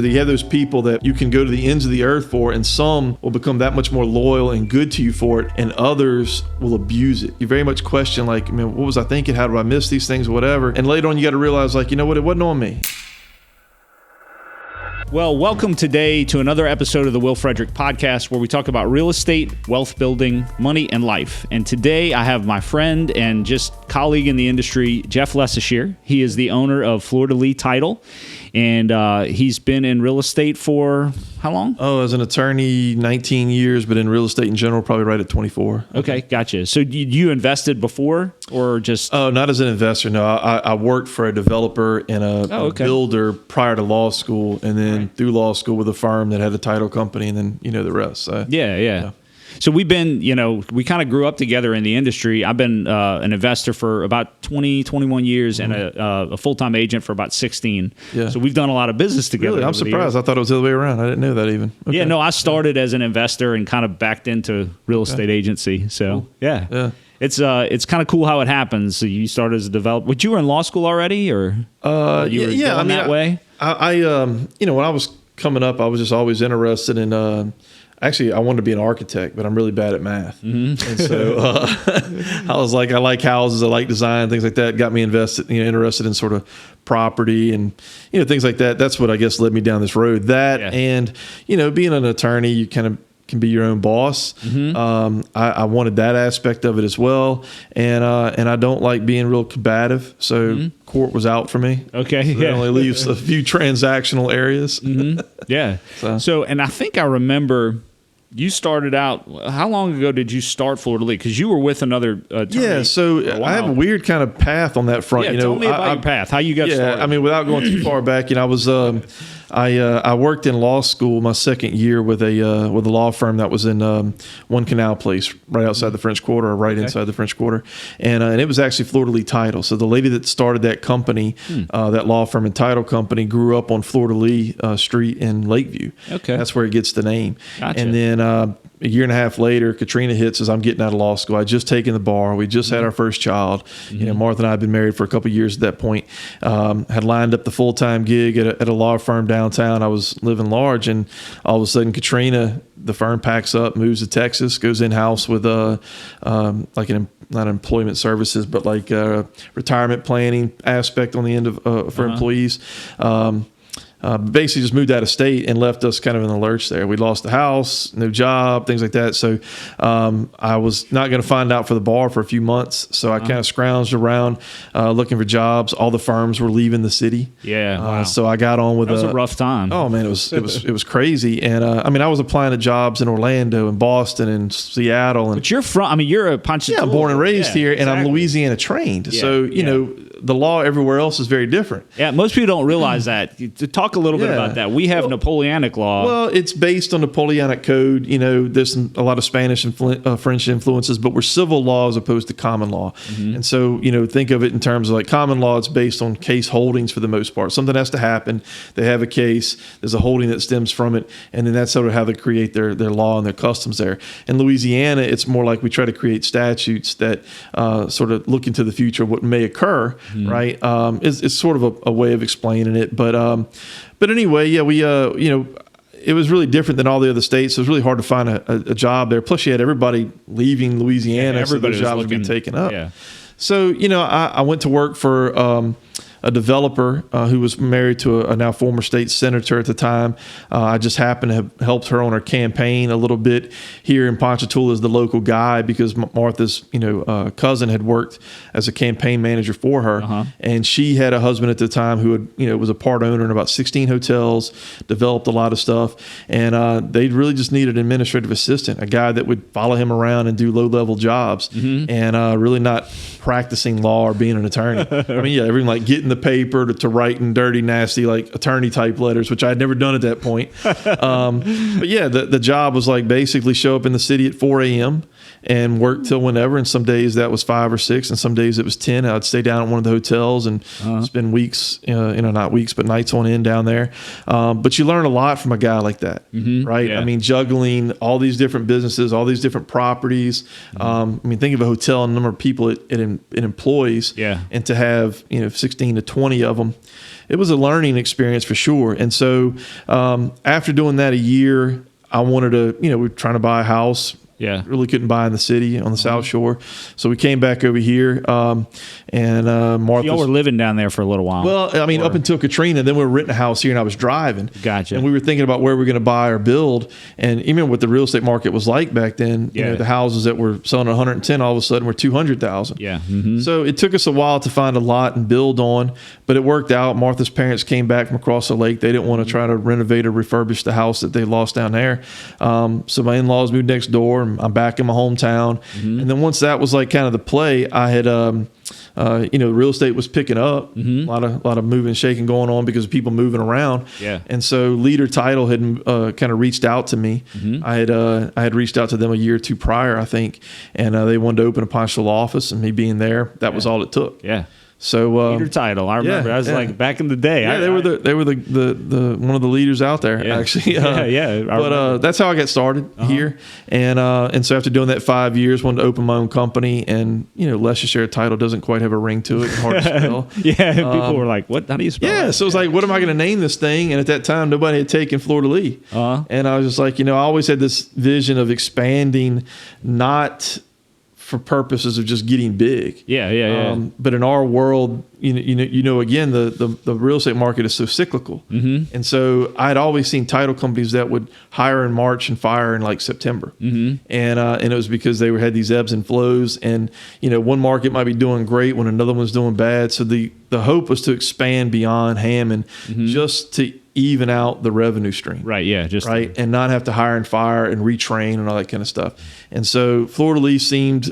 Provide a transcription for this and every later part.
You have those people that you can go to the ends of the earth for, and some will become that much more loyal and good to you for it, and others will abuse it. You very much question, like, man, what was I thinking? How do I miss these things or whatever? And later on, you got to realize, like, you know what? It wasn't on me. Well, welcome today to another episode of the Will Frederick podcast, where we talk about real estate, wealth building, money, and life. And today I have my friend and just colleague in the industry, Jeff LeSaicherre. He is the owner of Fleur Title, and he's been in real estate for how long? Oh, as an attorney, 19 years, but in real estate in general, probably right at 24. Okay, gotcha. So you invested before or just? Oh, not as an investor. No, I worked for a developer and a builder prior to law school, and then through law school with a firm that had a title company, and then you know the rest. So, yeah. So we've been, we kind of grew up together in the industry. I've been an investor for about 21 years and a full-time agent for about 16. Yeah. So we've done a lot of business together. Really? I'm surprised. I thought it was the other way around. I didn't know that even. Okay. Yeah, no, I started as an investor and kind of backed into real estate agency. So, yeah. It's kind of cool how it happens. So you started as a developer. But you were in law school already, or you were going that way? I when I was coming up, I was just always interested in. Actually, I wanted to be an architect, but I'm really bad at math. Mm-hmm. And so I was like, I like houses, I like design, things like that. Got me interested in sort of property and things like that. That's what I guess led me down this road. And being an attorney, you kind of can be your own boss. Mm-hmm. I wanted that aspect of it as well, and I don't like being real combative, so court was out for me. Okay, so that only leaves a few transactional areas. Mm-hmm. Yeah. So, and I think I remember you started out. How long ago did you start Fleur? Because you were with another attorney. Yeah, so I have a weird kind of path on that front. Yeah, tell me about your path. How you got started? Yeah, I mean, without going too far back, I was. I worked in law school my second year with a law firm that was in One Canal Place, right outside the French Quarter, or right inside the French Quarter, and it was actually Fleur Title. So the lady that started that company, that law firm and title company, grew up on Fleur Street in Lakeview. Okay, that's where it gets the name. Gotcha. And then a year and a half later, Katrina hits as I'm getting out of law school. I just taken the bar. We just had our first child. Martha and I had been married for a couple of years at that point. Had lined up the full-time gig at a law firm downtown. I was living large, and all of a sudden, Katrina, the firm packs up, moves to Texas, goes in-house with not employment services, but like retirement planning aspect on the end of for employees. Basically just moved out of state and left us kind of in the lurch there. We lost the house, no job, things like that. So I was not going to find out for the bar for a few months. So I kind of scrounged around looking for jobs. All the firms were leaving the city. Yeah. Wow. So I got on with that was a rough time. Oh man, it was crazy. And I was applying to jobs in Orlando and Boston and Seattle. And but you're a Ponchatoula. Yeah, I'm born and raised here, and I'm Louisiana trained. Yeah, so the law everywhere else is very different. Yeah, most people don't realize that. To talk a little bit about that. We have Napoleonic law. Well, it's based on Napoleonic code. There's a lot of Spanish and French influences, but we're civil law as opposed to common law. Mm-hmm. And so, think of it in terms of like common law, it's based on case holdings for the most part. Something has to happen. They have a case. There's a holding that stems from it. And then that's sort of how they create their law and their customs there. In Louisiana, it's more like we try to create statutes that sort of look into the future of what may occur. Right, it's sort of a way of explaining it, but anyway, we it was really different than all the other states. So it was really hard to find a job there. Plus, you had everybody leaving Louisiana, so those jobs were being taken up. Yeah. So I went to work for a developer who was married to a now former state senator at the time. I just happened to have helped her on her campaign a little bit here in Ponchatoula as the local guy, because Martha's cousin had worked as a campaign manager for her, and she had a husband at the time who had was a part owner in about 16 hotels, developed a lot of stuff, and they really just needed an administrative assistant, a guy that would follow him around and do low-level jobs, and really not practicing law or being an attorney. I mean, everything like getting the paper to writing dirty, nasty, like attorney type letters, which I had never done at that point. But yeah, the job was like basically show up in the city at 4 a.m., and work till whenever. And some days that was 5 or 6, and some days it was 10. I'd stay down at one of the hotels and spend weeks, not weeks, but nights on end down there. But you learn a lot from a guy like that, right? Yeah. I mean, juggling all these different businesses, all these different properties. I mean, think of a hotel and the number of people it employs, and to have 16 to 20 of them. It was a learning experience for sure. And so after doing that a year, I wanted to, we were trying to buy a house. Yeah, really couldn't buy in the city on the South Shore, so we came back over here. And Martha, y'all were living down there for a little while. Well, I mean, up until Katrina, then we were renting a house here, and I was driving. Gotcha. And we were thinking about where we're going to buy or build, and even what the real estate market was like back then. The houses that were selling at 110, all of a sudden were 200,000. Yeah. So it took us a while to find a lot and build on, but it worked out. Martha's parents came back from across the lake. They didn't want to try to renovate or refurbish the house that they lost down there. So my in-laws moved next door. I'm back in my hometown. And then once that was like kind of the play, I had, real estate was picking up, a lot of moving and shaking going on because of people moving around. Yeah. And so Leader Title had kind of reached out to me. I had reached out to them a year or two prior, I think, and they wanted to open a Ponchatoula office, and me being there, that was all it took. Yeah. So Leader Title, I remember. I was like back in the day. Yeah, they were the one of the leaders out there actually. But that's how I got started here, and so after doing that 5 years, wanted to open my own company, and LeSaicherre Title doesn't quite have a ring to it, hard to spell. People were like, "What? How do you spell?" Yeah, so it was like, what am I going to name this thing? And at that time, nobody had taken Fleur de Lis, and I was just like, I always had this vision of expanding, not for purposes of just getting big. But in our world, again, the real estate market is so cyclical. And so I'd always seen title companies that would hire in March and fire in like September. And it was because they had these ebbs and flows, and one market might be doing great when another one's doing bad. So the hope was to expand beyond Hammond, just to even out the revenue stream. Right. Yeah. And not have to hire and fire and retrain and all that kind of stuff. And so Fleur de Lis seemed,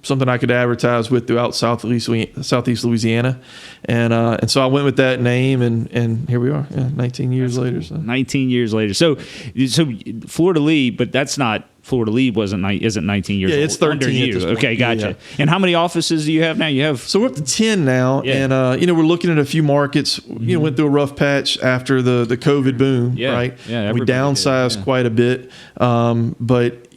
something I could advertise with throughout Southeast Louisiana. And so I went with that name, and here we are, 19 years later. So. 19 years later. So Fleur de Lis, but that's not, Fleur de Lis isn't 19 years old. Yeah, it's 13 under you. Okay, gotcha. And how many offices do you have now? So we're up to 10 now, and we're looking at a few markets. Went through a rough patch after the COVID boom, right? Yeah, we downsized quite a bit, but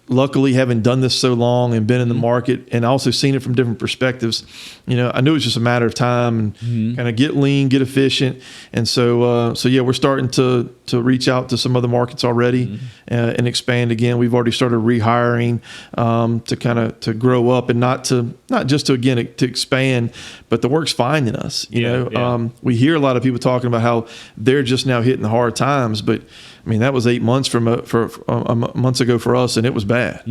luckily, having done this so long and been in the market and also seen it from different perspectives, I knew it was just a matter of time and kind of get lean, get efficient. And so we're starting to reach out to some other markets already and expand again. We've already started rehiring to grow up, and not just to expand, but the work's finding us. We hear a lot of people talking about how they're just now hitting the hard times, but I mean, that was 8 months months ago for us, and it was bad,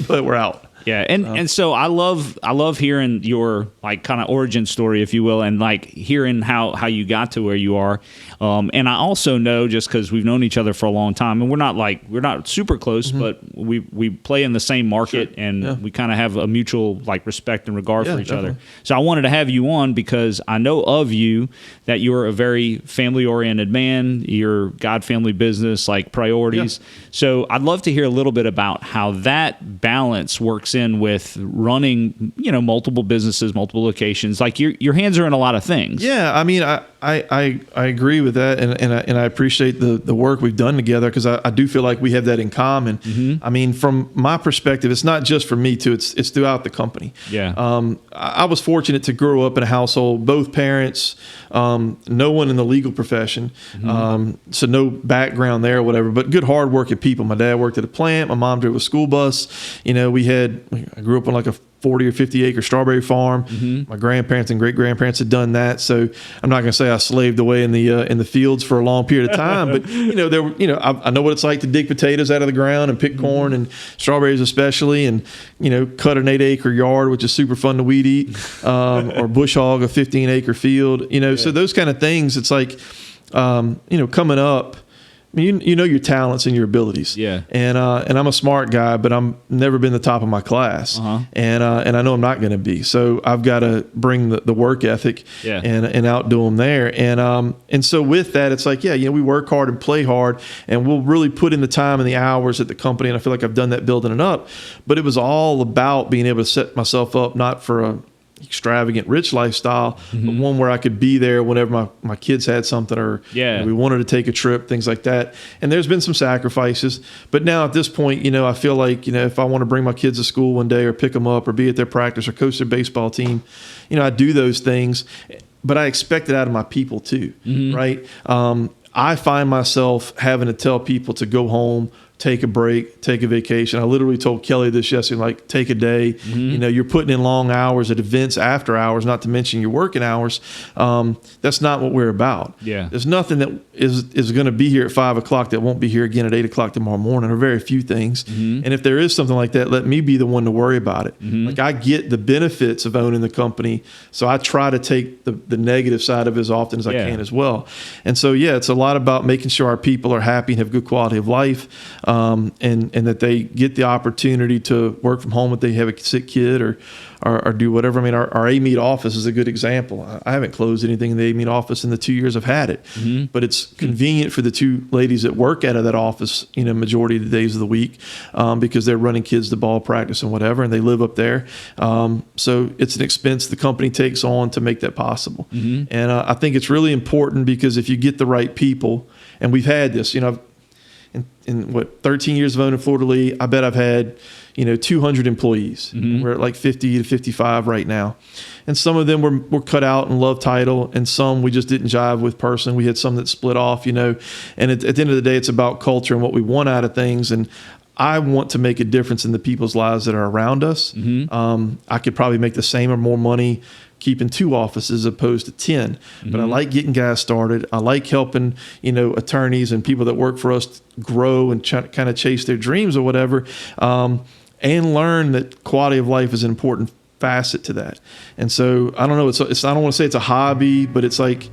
but we're out. Yeah, and so I love hearing your like kind of origin story, if you will, and like hearing how you got to where you are. And I also know, just because we've known each other for a long time, and we're not super close, but we play in the same market, and we kind of have a mutual like respect and regard for each other. So I wanted to have you on because I know of you that you're a very family oriented man. Your God family business, like priorities. So I'd love to hear a little bit about how that balance works in with running, multiple businesses, multiple locations. Like your hands are in a lot of things. Yeah, I mean, I agree with that, and I appreciate the work we've done together, because I do feel like we have that in common. I mean, from my perspective, it's not just for me too; it's throughout the company. I was fortunate to grow up in a household, both parents, no one in the legal profession, so no background there or whatever, but good hard-working people. My dad worked at a plant. My mom drove a school bus. I grew up on like a 40 or 50 acre strawberry farm. My grandparents and great grandparents had done that. So I'm not going to say I slaved away in the fields for a long period of time, but I know what it's like to dig potatoes out of the ground and pick corn and strawberries especially, and cut an 8 acre yard, which is super fun to weed eat, or bush hog a 15 acre field. So those kind of things. It's like coming up, you know your talents and your abilities. Yeah. And I'm a smart guy, but I'm never been the top of my class. And I know I'm not going to be. So I've got to bring the work ethic and outdo them there. And so with that, it's like, we work hard and play hard, and we'll really put in the time and the hours at the company. And I feel like I've done that building it up. But it was all about being able to set myself up, not for a extravagant rich lifestyle, but one where I could be there whenever my kids had something, or we wanted to take a trip, things like that. And there's been some sacrifices, but now at this point, I feel like, if I want to bring my kids to school one day or pick them up or be at their practice or coach their baseball team, I do those things, but I expect it out of my people too. Right. I find myself having to tell people to go home, take a break, take a vacation. I literally told Kelly this yesterday, like, take a day. You're putting in long hours at events after hours, not to mention your working hours. That's not what we're about. There's nothing that is going to be here at 5 o'clock that won't be here again at 8 o'clock tomorrow morning, or very few things. And if there is something like that, let me be the one to worry about it. Like, I get the benefits of owning the company, so I try to take the negative side of it as often as I can as well. And so, it's a lot about making sure our people are happy and have good quality of life. And that they get the opportunity to work from home if they have a sick kid or do whatever. I mean, our AMED office is a good example. I haven't closed anything in the AMED office in the 2 years I've had it, but it's convenient for the two ladies that work out of that office, majority of the days of the week, because they're running kids to ball practice and whatever, and they live up there. So it's an expense the company takes on to make that possible. And I think it's really important, because if you get the right people, and we've had this, in 13 years of owning Fleur de Lis, I bet I've had, 200 employees. We're at like 50 to 55 right now. And some of them were cut out and love title, and some we just didn't jive with personally. We had some that split off, and at the end of the day, it's about culture and what we want out of things. And I want to make a difference in the people's lives that are around us. I could probably make the same or more money keeping 2 offices as opposed to 10. But I like getting guys started. I like helping, attorneys and people that work for us grow and kind of chase their dreams or whatever, and learn that quality of life is an important facet to that. And so, I don't know, I don't want to say it's a hobby, but it's like...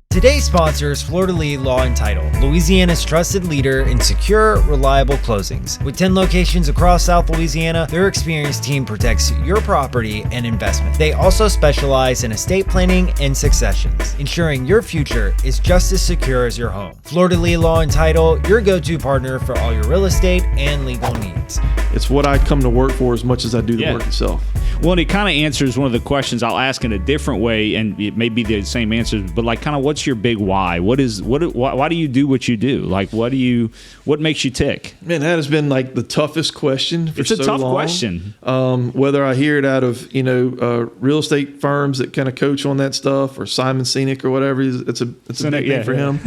Today's sponsor is Fleur de Lis Law and Title, Louisiana's trusted leader in secure, reliable closings. With 10 locations across South Louisiana, their experienced team protects your property and investment. They also specialize in estate planning and successions, ensuring your future is just as secure as your home. Fleur de Lis Law and Title, your go-to partner for all your real estate and legal needs. It's what I come to work for as much as I do the work itself. Well, and it kind of answers one of the questions I'll ask in a different way, and it may be the same answers, but like, kind of, what's your big why? Why do you do what you do? Like, what makes you tick? Man, that has been like the toughest question for so long. It's a tough question. Whether I hear it out of, real estate firms that kind of coach on that stuff, or Simon Sinek or whatever, it's a big name for him.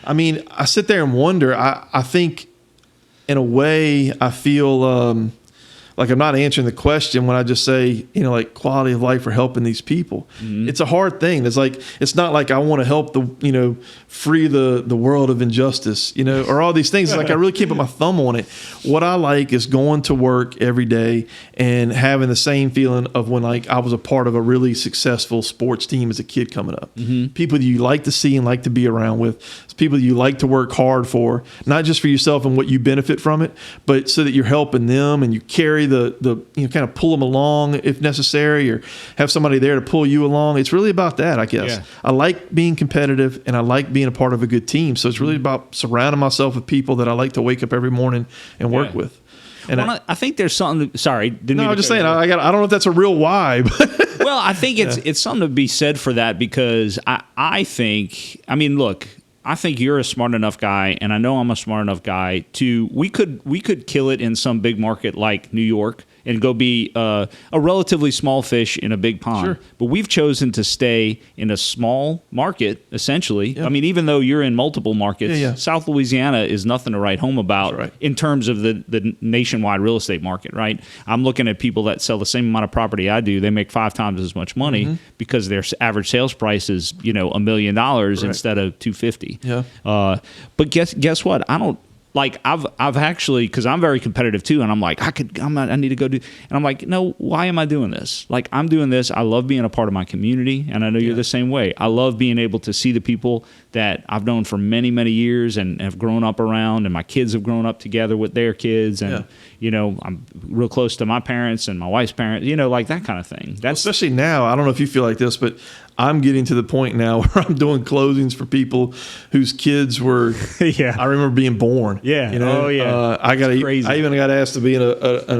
I mean, I sit there and wonder, I think in a way I feel, like I'm not answering the question when I just say, like, quality of life or helping these people. It's a hard thing. It's not like I want to help free the world of injustice, or all these things. It's like I really can't put my thumb on it. What I like is going to work every day and having the same feeling of when, like, I was a part of a really successful sports team as a kid coming up. People that you like to see and like to be around with. It's people that you like to work hard for, not just for yourself and what you benefit from it, but so that you're helping them and you carry kind of pull them along if necessary, or have somebody there to pull you along. It's really about that, I guess. I like being competitive, and I like being a part of a good team. So it's really about surrounding myself with people that I like to wake up every morning and work with. And I think there's something. Sorry, I'm just saying. I don't know if that's a real why. But well, I think it's something to be said for that, because I think. I mean, look. I think you're a smart enough guy, and I know I'm a smart enough guy we could kill it in some big market like New York and go be a relatively small fish in a big pond. Sure. But we've chosen to stay in a small market, essentially. Yep. I mean, even though you're in multiple markets, South Louisiana is nothing to write home about in terms of the nationwide real estate market, right? I'm looking at people that sell the same amount of property I do. They make 5 times as much money because their average sales price is, $1 million instead of $250. Yeah. But guess what? like I've actually, because I'm very competitive too, and I'm like I need to go do, and I'm like, no, why am I doing this? Like, I'm doing this. I love being a part of my community, and I know you're the same way. I love being able to see the people that I've known for many, many years and have grown up around, and my kids have grown up together with their kids, and you know, I'm real close to my parents and my wife's parents, you know, like that kind of thing. That's especially now. I don't know if you feel like this, but I'm getting to the point now where I'm doing closings for people whose kids were. I remember being born. Yeah. You know? Oh yeah. I crazy. I even got asked to be an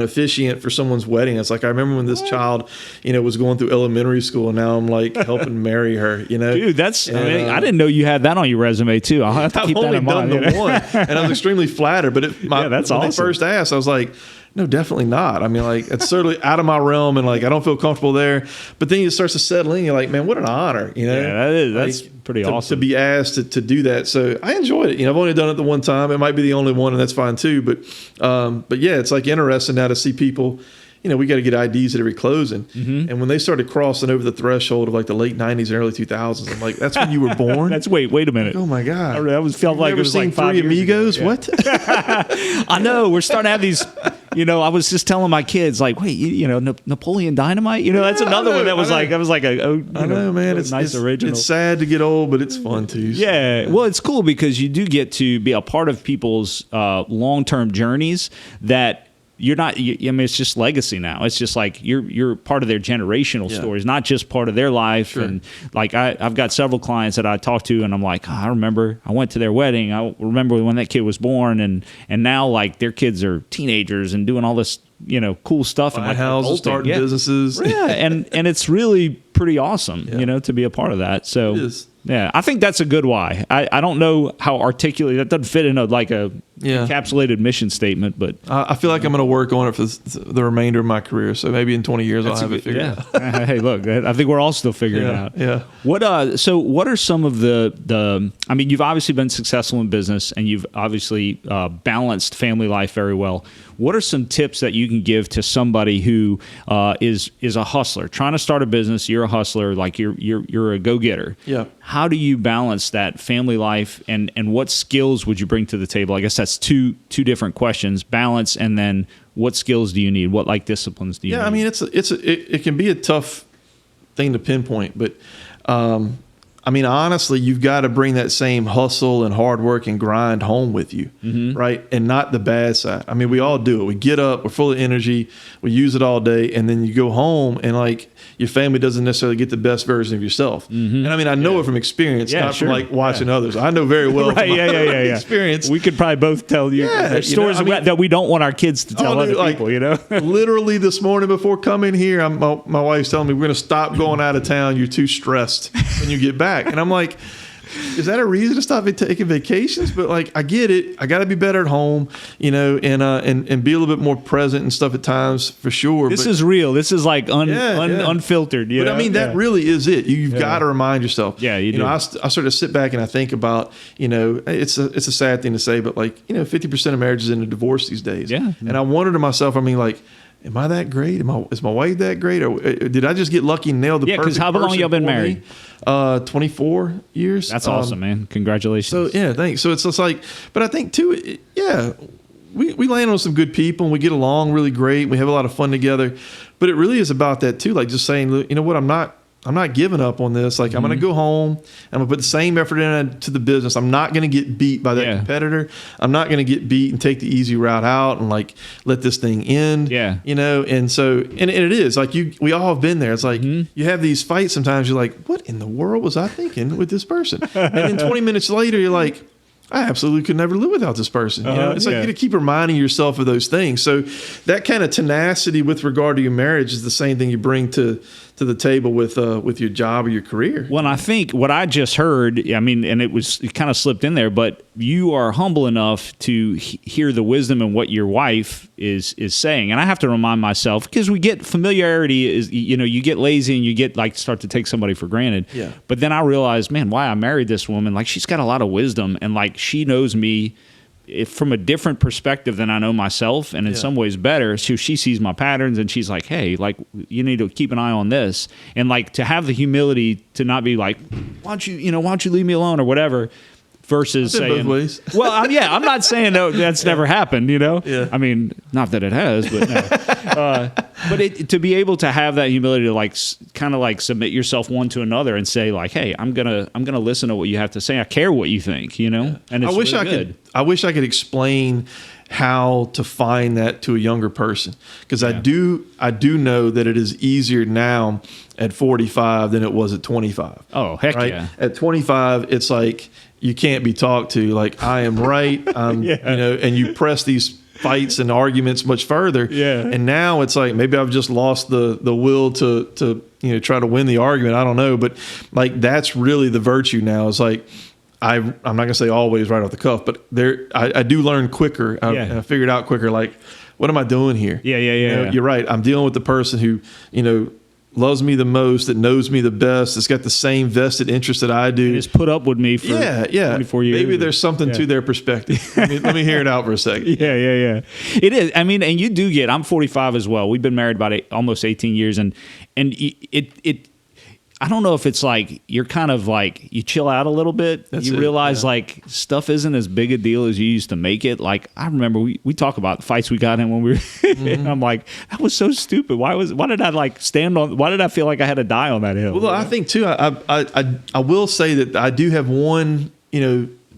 officiant for someone's wedding. It's like, I remember when this child, you know, was going through elementary school, and now I'm like helping marry her. You know, dude, that's. And, I mean, I didn't know you had that on your resume too. I'll have to keep that in mind. I've only done the one, and I was extremely flattered. But that's when awesome. they first asked, I was like, no, definitely not. I mean, like, it's certainly out of my realm, and like, I don't feel comfortable there. But then it starts to settle in. You're like, man, what an honor, you know? Yeah, that's like, pretty awesome to be asked to do that. So I enjoyed it. You know, I've only done it the one time. It might be the only one, and that's fine too. But yeah, it's like interesting now to see people. You know, we got to get IDs at every closing. And when they started crossing over the threshold of like the late 90s and early 2000s, I'm like, that's when you were born? That's wait a minute. Like, oh my God. Felt like it was like 5 Three Amigos? ago. What? I know. We're starting to have these, you know, I was just telling my kids, like, wait, you know, Napoleon Dynamite? You know, that's another one that was like, I was like, I know, man. It's nice original. It's sad to get old, but it's fun too. So. Yeah. Well, it's cool because you do get to be a part of people's long-term journeys that you're not. I mean, it's just legacy now. It's just like you're part of their generational stories, not just part of their life. Sure. And like I've got several clients that I talk to, and I'm like, I remember I went to their wedding. I remember when that kid was born, and now like their kids are teenagers and doing all this, you know, cool stuff. Buying and like houses, starting businesses. Yeah, and it's really pretty awesome, you know, to be a part of that. So it is. Yeah, I think that's a good why. I don't know how articulate that doesn't fit in a encapsulated mission statement, but I feel like I'm going to work on it for the remainder of my career. So maybe in 20 years I'll have it figured out. Hey, look, I think we're all still figuring it out. Yeah. What so what are some of the I mean, you've obviously been successful in business, and you've obviously balanced family life very well. What are some tips that you can give to somebody who is a hustler, trying to start a business? You're a hustler, like you're a go-getter. Yeah. How do you balance that family life, and what skills would you bring to the table? I guess that's two different questions: balance, and then what skills do you need? What like disciplines do you need? Yeah, I mean, it can be a tough thing to pinpoint, but I mean, honestly, you've got to bring that same hustle and hard work and grind home with you, right? And not the bad side. I mean, we all do it. We get up, we're full of energy, we use it all day, and then you go home and like your family doesn't necessarily get the best version of yourself. And I mean, I know it from experience, not from like watching others. I know very well from my experience. We could probably both tell you stories that we don't want our kids to tell other people, you know? Literally this morning before coming here, my wife's telling me we're going to stop going out of town. You're too stressed when you get back. And I'm like, is that a reason to stop taking vacations? But like, I get it. I got to be better at home, you know, and be a little bit more present and stuff at times for sure. This is real. This is like unfiltered. But I mean, that really is it. You've got to remind yourself. Yeah, you do. know, I sort of sit back and I think about, you know, it's a sad thing to say, but like, you know, 50% of marriages end in divorce these days. Yeah. And I wonder to myself, I mean, like, am I that great? Is my wife that great? Or did I just get lucky and nail the perfect person? Yeah, because how long y'all been married? 24 years. That's awesome, man. Congratulations. So, yeah, thanks. So it's just like, but I think too, we land on some good people and we get along really great. We have a lot of fun together. But it really is about that too. Like just saying, you know what, I'm not giving up on this. Like I'm going to go home. I'm going to put the same effort into the business. I'm not going to get beat by that competitor. I'm not going to get beat and take the easy route out and like let this thing end. Yeah. You know, and so, and it is like we all have been there. It's like you have these fights. Sometimes you're like, what in the world was I thinking with this person? And then 20 minutes later, you're like, I absolutely could never live without this person. You know, it's like you got to keep reminding yourself of those things. So that kind of tenacity with regard to your marriage is the same thing you bring to the table with your job or your career. Well, I think what I just heard, I mean, and it kind of slipped in there, but you are humble enough to hear the wisdom in what your wife is saying. And I have to remind myself, because we get familiarity is, you know, you get lazy and you get like start to take somebody for granted. Yeah. But then I realized, man, why I married this woman, like she's got a lot of wisdom and like she knows me from a different perspective than I know myself, and in some ways better. So she sees my patterns and she's like, hey, like you need to keep an eye on this. And like to have the humility to not be like, why don't you leave me alone or whatever. versus I've been saying, both ways. well, I'm not saying no, that's never happened, Yeah. I mean, not that it has, but no. But to be able to have that humility to like kind of like submit yourself one to another and say like, hey, I'm gonna listen to what you have to say. I care what you think, And it's I wish really I good. could. I wish I could explain how to find that to a younger person, because I do know that it is easier now at 45 than it was at 25. Oh, heck right? yeah. At 25, it's like you can't be talked to. Like, I am right. And you press these fights and arguments much further. Yeah. And now it's like maybe I've just lost the will to try to win the argument. I don't know, but like that's really the virtue now. It's like I'm not gonna say always right off the cuff, but I do learn quicker. I figured out quicker. Like, what am I doing here? Yeah. You're right. I'm dealing with the person who loves me the most, that knows me the best, that's got the same vested interest that I do. And has put up with me for 24 years. Maybe there's something to their perspective. Let me hear it out for a second. Yeah. It is. I mean, and you do get. I'm 45 as well. We've been married about almost 18 years, and it. I don't know if it's like you're kind of like you chill out a little bit. You realize like stuff isn't as big a deal as you used to make it. Like I remember we talk about the fights we got in when we were. And I'm like, that was so stupid. Why did I like stand on? Why did I feel like I had to die on that hill? Well, I think too. I will say that I do have one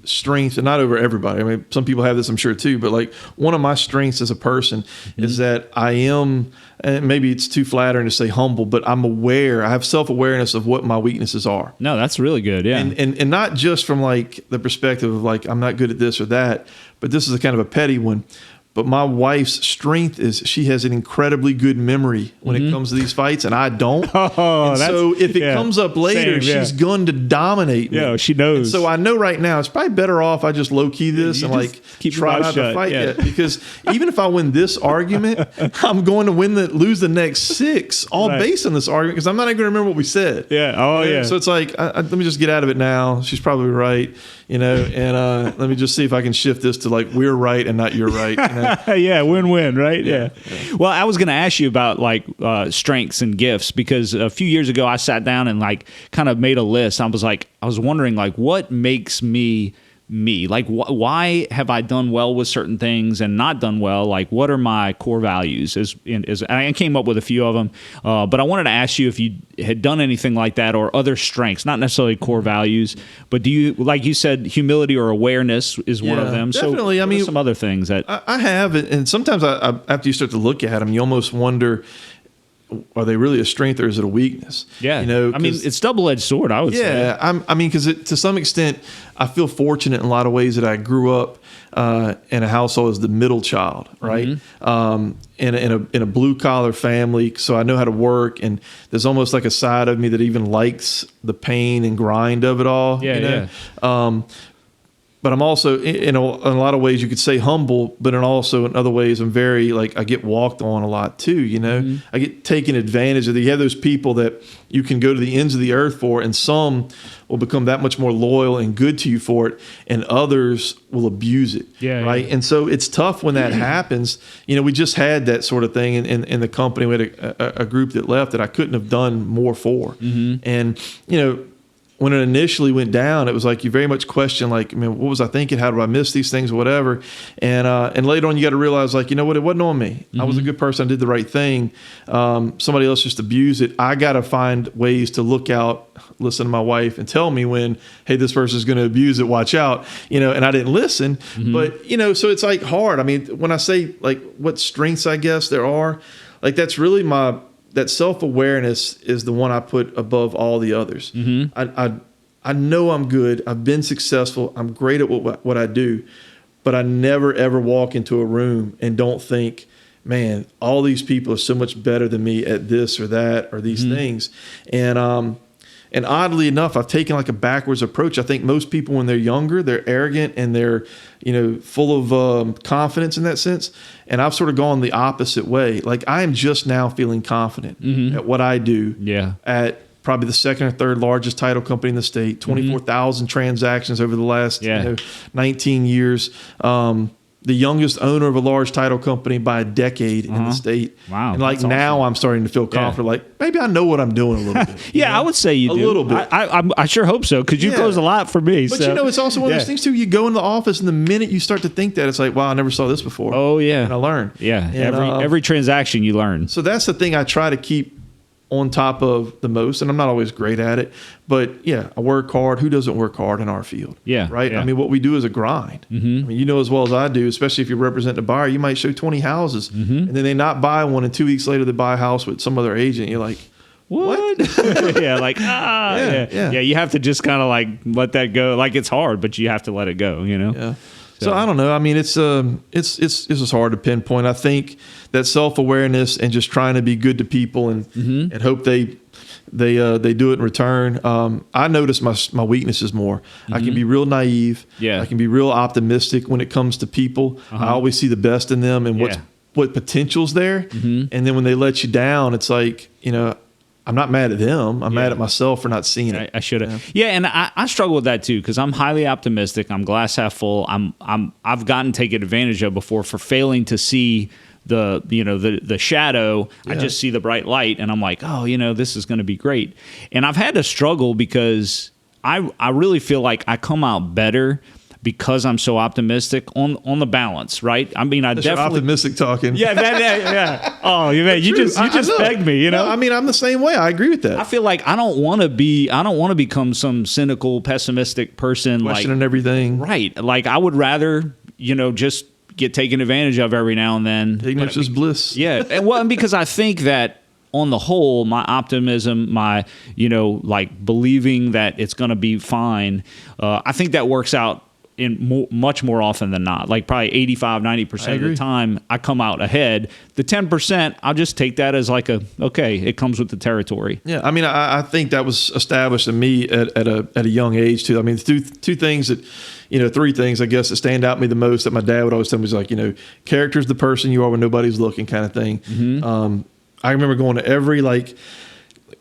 strength, and not over everybody. I mean, some people have this, I'm sure too. But like one of my strengths as a person is that I am. And maybe it's too flattering to say humble, but I'm aware. I have self-awareness of what my weaknesses are. No, that's really good. Yeah. And not just from like the perspective of like, I'm not good at this or that, but this is a kind of a petty one. But my wife's strength is she has an incredibly good memory when it comes to these fights, and I don't. So if it comes up later, she's going to dominate me. Yeah, she knows. And so I know right now it's probably better off I just low key this and like try not to fight yet. Because even if I win this argument, I'm going to lose the next 6, all based on this argument, because I'm not even going to remember what we said. Yeah. Oh yeah. So it's like let me just get out of it now. She's probably right. And let me just see if I can shift this to like we're right and not you're right. Yeah, win-win, right? Yeah. Well, I was going to ask you about like strengths and gifts, because a few years ago I sat down and like kind of made a list. I was wondering like what makes me like why have I done well with certain things and not done well? Like what are my core values? I came up with a few of them, but I wanted to ask you if you had done anything like that or other strengths, not necessarily core values, but do you, like you said, humility or awareness is one of them. Definitely. So I mean, some other things that I have, and sometimes I after you start to look at them, you almost wonder, are they really a strength or is it a weakness? Yeah. I mean, it's double-edged sword, I would say. Yeah. Because to some extent, I feel fortunate in a lot of ways that I grew up in a household as the middle child, right? In a blue-collar family, so I know how to work, and there's almost like a side of me that even likes the pain and grind of it all. But I'm also, in a lot of ways, you could say humble, but in other ways, I'm very, like, I get walked on a lot too, I get taken advantage of. You have those people that you can go to the ends of the earth for, and some will become that much more loyal and good to you for it, and others will abuse it, right? And so it's tough when that happens. We just had that sort of thing in the company. We had a group that left that I couldn't have done more for. And, when it initially went down, it was like you very much question, like, what was I thinking? How do I miss these things or whatever? And later on, you got to realize, like, you know what? It wasn't on me. I was a good person. I did the right thing. Somebody else just abused it. I got to find ways to look out, listen to my wife, and tell me when, hey, this person's going to abuse it. Watch out. And I didn't listen. But, so it's like hard. I mean, when I say like what strengths I guess there are, like that's really that self-awareness is the one I put above all the others. I know I'm good. I've been successful. I'm great at what I do, but I never, ever walk into a room and don't think, man, all these people are so much better than me at this or that or these things. And oddly enough, I've taken like a backwards approach. I think most people, when they're younger, they're arrogant and they're, full of confidence in that sense. And I've sort of gone the opposite way. Like I am just now feeling confident at what I do. At probably the second or third largest title company in the state, 24,000 transactions over the last 19 years. the youngest owner of a large title company by a decade in the state. Wow, And like that's now awesome. I'm starting to feel confident. Like maybe I know what I'm doing a little bit. Yeah, I would say you do. A little bit. I sure hope so, because you Yeah. close a lot for me. But so. you know, it's also one of Yeah. those things too. You go into the office, and the minute you start to think that, it's like, wow, I never saw this before. Oh, yeah. And I learn. Yeah, And, every transaction you learn. So that's the thing I try to keep on top of the most, and I'm not always great at it, but yeah, I work hard. Who doesn't work hard in our field? Yeah, Right. yeah. I mean, what we do is a grind. Mm-hmm. I mean, you know as well as I do, especially if you represent a buyer, you might show 20 houses, and then they not buy one, and 2 weeks later they buy a house with some other agent. You're like, what? Yeah, like yeah. You have to just kind of like let that go. Like it's hard, but you have to let it go. You know. Yeah. So I don't know. I mean, it's just hard to pinpoint. I think that self-awareness and just trying to be good to people and hope they do it in return. I notice my weaknesses more. I can be real naive. Yeah. I can be real optimistic when it comes to people. I always see the best in them and what potential's there. And then when they let you down, it's like, you know, I'm not mad at them. I'm mad at myself for not seeing it. I should have. Yeah, and I struggle with that too, because I'm highly optimistic. I'm glass half full. I've gotten taken advantage of before for failing to see the shadow. I just see the bright light, and I'm like, oh, you know, this is going to be great. And I've had to struggle because I really feel like I come out better because I'm so optimistic on the balance, right? I mean, That's definitely optimistic talking. Yeah. Oh, man, you just begged me, you know. No, I mean, I'm the same way. I agree with that. I feel like I don't want to become some cynical, pessimistic person. Questioning everything. Right. Like I would rather, you know, just get taken advantage of every now and then. Ignorance is bliss. Yeah. And because I think that on the whole, my optimism, my, you know, like believing that it's going to be fine, I think that works out in much more often than not. Like probably 85-90% of the time I come out ahead. The 10%, I'll just take that as like okay, it comes with the territory. Yeah, I mean, I think that was established in me at a young age too. I mean, two things that, you know, three things I guess that stand out to me the most that my dad would always tell me was like, you know, character's the person you are when nobody's looking, kind of thing. I remember going to every like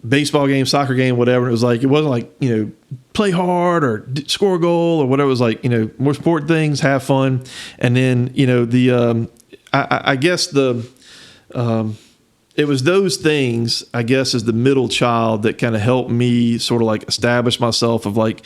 baseball game, soccer game, whatever. It was like, it wasn't like, you know, play hard or score a goal or whatever. It was like, you know, more important things, have fun. And then, you know, I guess it was those things, I guess, as the middle child that kind of helped me sort of like establish myself of like,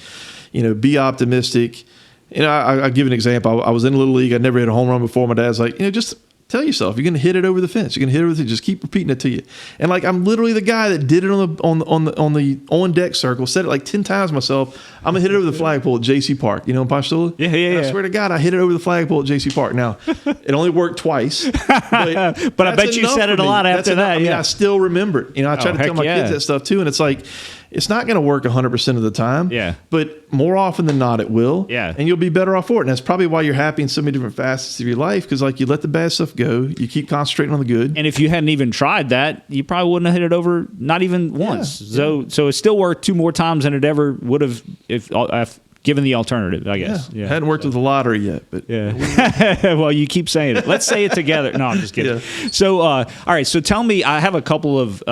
you know, be optimistic. You know, I'll give an example. I was in Little League. I never hit a home run before. My dad's like, you know, just tell yourself you're going to hit it over the fence. You're going to hit it over the fence. Just keep repeating it to you. And like I'm literally the guy that did it on the on deck circle. Said it like 10 times myself. I'm gonna hit it over the flagpole at JC Park. You know, in Ponchatoula. Yeah. I swear to God, I hit it over the flagpole at JC Park. Now, it only worked twice, but I bet you said it a lot after that. I mean, I still remember it. You know, I try to tell my kids that stuff too, and it's like, it's not going to work 100% of the time. Yeah. But more often than not, it will. Yeah. And you'll be better off for it. And that's probably why you're happy in so many different facets of your life, because like you let the bad stuff go, you keep concentrating on the good. And if you hadn't even tried that, you probably wouldn't have hit it over, not even once. So it still worked 2 more times than it ever would have if given the alternative, I guess. Yeah. Hadn't worked with the lottery yet, but well, you keep saying it. Let's say it together. No, I'm just kidding. Yeah. So, all right. So tell me, I have a couple of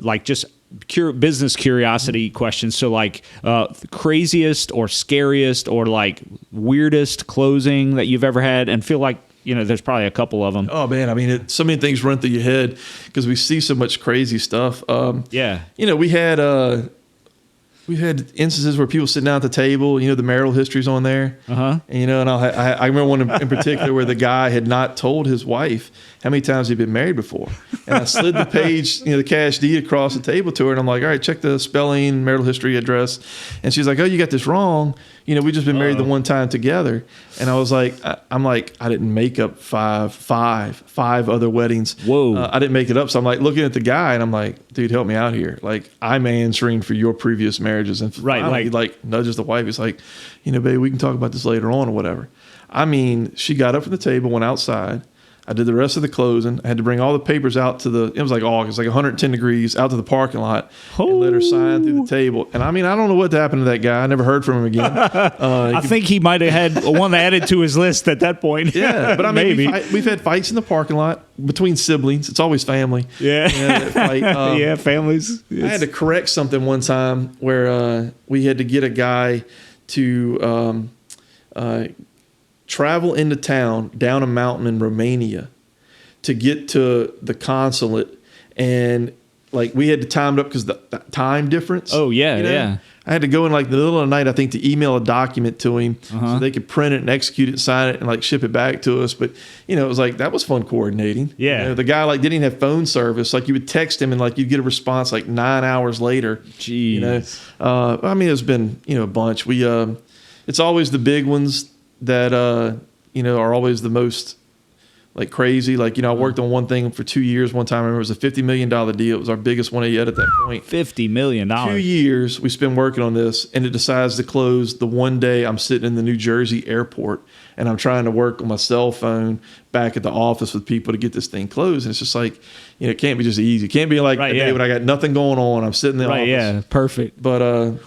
like just business curiosity questions. So like craziest or scariest or like weirdest closing that you've ever had, and feel like, you know, there's probably a couple of them. Oh man, I mean, so many things run through your head because we see so much crazy stuff. Yeah. You know, we've had instances where people sit down at the table, you know, the marital history's on there. And, you know, and I remember one in particular where the guy had not told his wife how many times he'd been married before. And I slid the page, you know, the cash deed across the table to her, and I'm like, all right, check the spelling, marital history, address. And she's like, oh, you got this wrong. You know, we just been married the one time together. And I was like, I didn't make up five other weddings. Whoa. I didn't make it up. So I'm like looking at the guy and I'm like, dude, help me out here. Like, I'm answering for your previous marriages. And finally, he like nudges the wife. He's like, you know, babe, we can talk about this later on or whatever. I mean, she got up from the table, went outside. I did the rest of the closing. I had to bring all the papers out to it was like August, like 110 degrees, out to the parking lot and let her sign through the table. And I mean, I don't know what happened to that guy. I never heard from him again. I think he might have had one added to his list at that point. Yeah, but I mean, maybe. we've had fights in the parking lot between siblings. It's always family. Yeah. Fight. Families. I had to correct something one time where we had to get a guy to travel into town down a mountain in Romania to get to the consulate, and like we had to time it up because the time difference. Oh yeah, yeah. I had to go in like the middle of the night, I think, to email a document to him so they could print it and execute it, sign it, and like ship it back to us. But it was like that was fun coordinating. Yeah, the guy like didn't even have phone service. Like you would text him and like you'd get a response like 9 hours later. Jeez. I mean, it's been a bunch. We it's always the big ones that are always the most like crazy. Like, I worked on one thing for 2 years. One time, I remember it was a $50 million deal. It was our biggest one yet at that point. $50 million. 2 years we spent working on this, and it decides to close the one day I'm sitting in the New Jersey airport, and I'm trying to work on my cell phone back at the office with people to get this thing closed. And it's just like, it can't be just easy. It can't be like a day when I got nothing going on. I'm sitting in the office. Yeah, perfect. But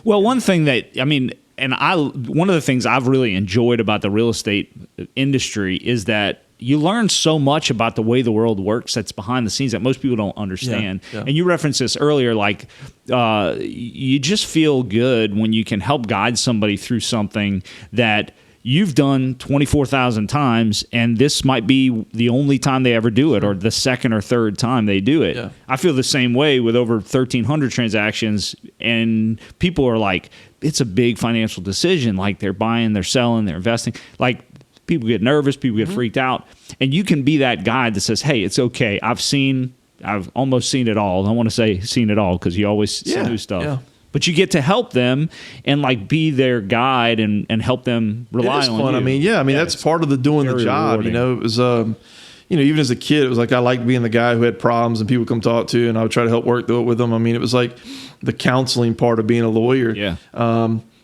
well, one thing that, one of the things I've really enjoyed about the real estate industry is that you learn so much about the way the world works that's behind the scenes that most people don't understand. Yeah. And you referenced this earlier, like you just feel good when you can help guide somebody through something that you've done 24,000 times, and this might be the only time they ever do it, or the second or third time they do it. Yeah. I feel the same way with over 1,300 transactions, and people are like, it's a big financial decision. Like they're buying, they're selling, they're investing. Like people get nervous, people get freaked out, and you can be that guide that says, hey, it's okay. I've almost seen it all. I want to say seen it all because you always see new stuff. Yeah. But you get to help them and like be their guide and help them rely on fun. you. I mean, that's part of the doing the job. Rewarding. It was, even as a kid, it was like I liked being the guy who had problems and people come talk to, and I would try to help work through it with them. I mean, it was like the counseling part of being a lawyer. Yeah.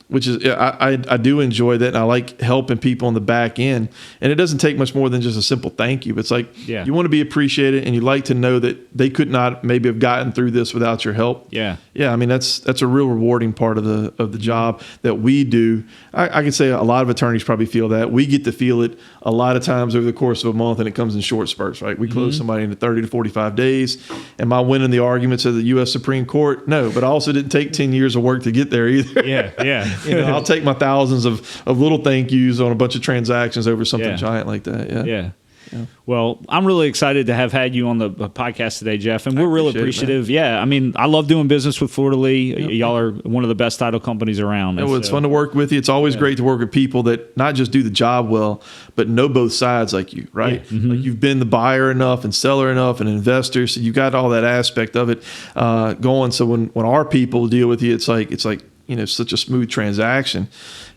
Which is, I do enjoy that, and I like helping people on the back end. And it doesn't take much more than just a simple thank you. It's like you want to be appreciated, and you like to know that they could not maybe have gotten through this without your help. Yeah, yeah. I mean, that's a real rewarding part of the job that we do. I can say a lot of attorneys probably feel that. We get to feel it a lot of times over the course of a month, and it comes in short spurts. Right? We close somebody in 30 to 45 days. Am I winning the arguments of the U.S. Supreme Court? No, but I also didn't take 10 years of work to get there either. Yeah. I'll take my thousands of little thank yous on a bunch of transactions over something giant like that. Yeah. Well, I'm really excited to have had you on the podcast today, Jeff, and we're real appreciative. I mean, I love doing business with Fleur de Lis. Yep. Y'all are one of the best title companies around. It's fun to work with you. It's always great to work with people that not just do the job well, but know both sides like you, right? Yeah. Like you've been the buyer enough and seller enough and investor, so you got all that aspect of it going. So when our people deal with you, it's like such a smooth transaction.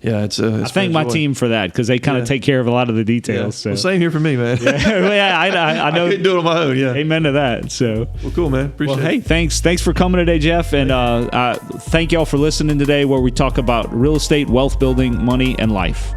Yeah, it's I thank my team for that because they kind of take care of a lot of the details. So. Well, same here for me, man. I know. I couldn't do it on my own. Yeah. Amen to that. So. Well, cool, man. Appreciate it. Hey, thanks for coming today, Jeff, and thank y'all for listening today, where we talk about real estate, wealth building, money, and life.